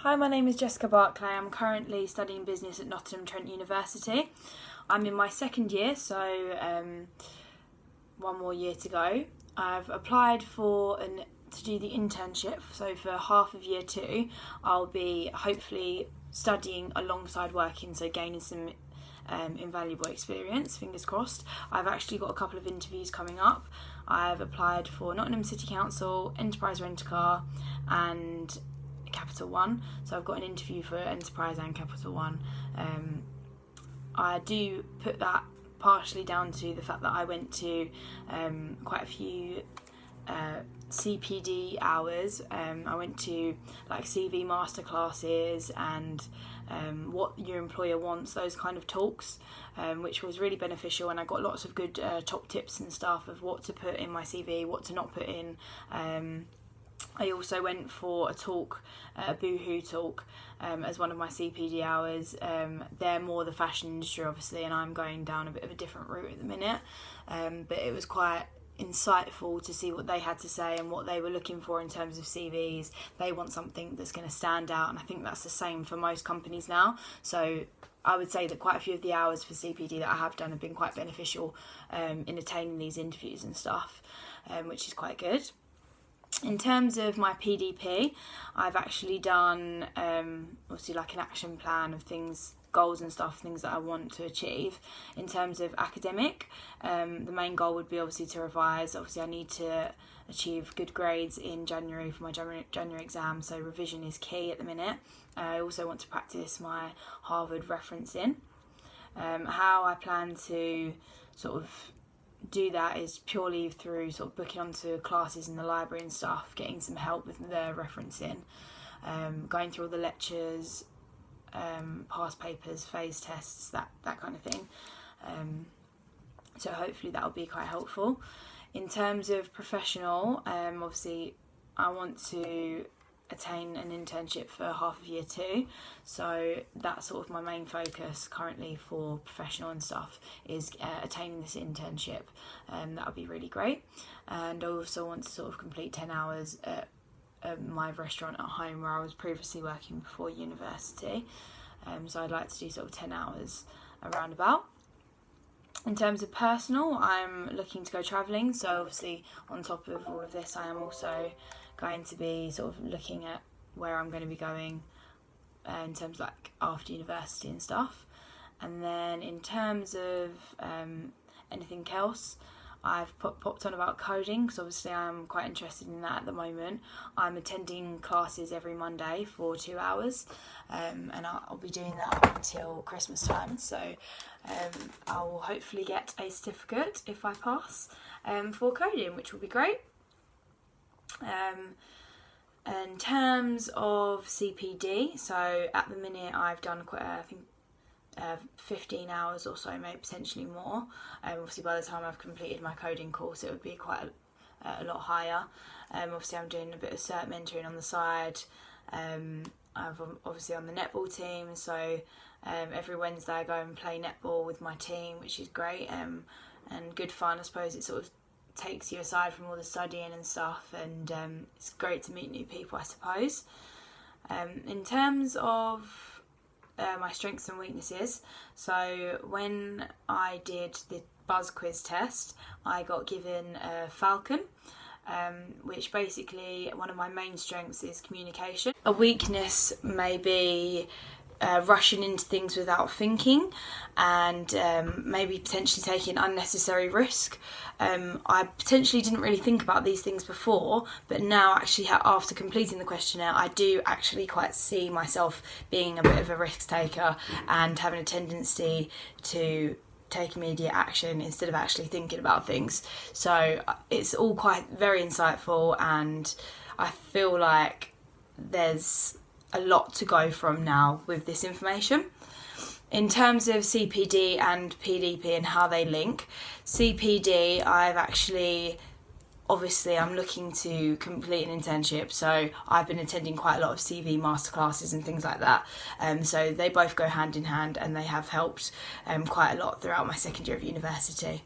Hi, my name is Jessica Barclay. I'm currently studying business at Nottingham Trent University. I'm in my second year, so one more year to go. I've applied to do the internship, so for half of year two, I'll be hopefully studying alongside working, so gaining some invaluable experience, fingers crossed. I've actually got a couple of interviews coming up. I've applied for Nottingham City Council, Enterprise Rent-A-Car and Capital One, so I've got an interview for Enterprise and Capital One. I do put that partially down to the fact that I went to quite a few CPD hours. I went to like CV masterclasses and what your employer wants, those kind of talks, which was really beneficial, and I got lots of good top tips and stuff of what to put in my CV, what to not put in. I also went for a talk, a Boohoo talk, as one of my CPD hours. They're more the fashion industry, obviously, and I'm going down a bit of a different route at the minute. But it was quite insightful to see what they had to say and what they were looking for in terms of CVs. They want something that's going to stand out, and I think that's the same for most companies now. So I would say that quite a few of the hours for CPD that I have done have been quite beneficial in attaining these interviews and stuff, which is quite good. In terms of my PDP, I've actually done obviously like an action plan of things, goals and stuff, things that I want to achieve. In terms of academic, the main goal would be obviously to revise. Obviously I need to achieve good grades in January for my January exam, so revision is key at the minute. I also want to practice my Harvard referencing. How I plan to sort of do that is purely through sort of booking onto classes in the library and stuff, getting some help with the referencing, going through all the lectures, past papers, phase tests, that kind of thing. So hopefully that will be quite helpful. In terms of professional, obviously I want to attain an internship for half of year two, so that's sort of my main focus currently for professional and stuff, is attaining this internship. That would be really great. And I also want to sort of complete 10 hours at my restaurant at home where I was previously working before university, so I'd like to do sort of 10 hours around about. In terms of personal, I'm looking to go travelling, so obviously on top of all of this I am also going to be sort of looking at where I'm going to be going in terms of like after university and stuff. And then in terms of anything else, I've popped on about coding, because obviously I'm quite interested in that at the moment. I'm attending classes every Monday for 2 hours, and I'll be doing that up until Christmas time, so I will hopefully get a certificate if I pass for coding, which will be great. In terms of CPD, so at the minute I've done quite, I think 15 hours or so, maybe potentially more. Obviously by the time I've completed my coding course it would be quite a lot higher. Obviously I'm doing a bit of cert mentoring on the side. I'm obviously on the netball team, so every Wednesday I go and play netball with my team, which is great and good fun. I suppose it sort of takes you aside from all the studying and stuff, and it's great to meet new people, I suppose. In terms of my strengths and weaknesses, so when I did the buzz quiz test I got given a Falcon, which basically one of my main strengths is communication. A weakness may be rushing into things without thinking, and maybe potentially taking unnecessary risk. I potentially didn't really think about these things before, but now actually after completing the questionnaire I do actually quite see myself being a bit of a risk taker and having a tendency to take immediate action instead of actually thinking about things. So it's all quite very insightful, and I feel like there's a lot to go from now with this information. In terms of CPD and PDP and how they link, CPD I'm looking to complete an internship, so I've been attending quite a lot of CV masterclasses and things like that, so they both go hand in hand and they have helped quite a lot throughout my second year of university.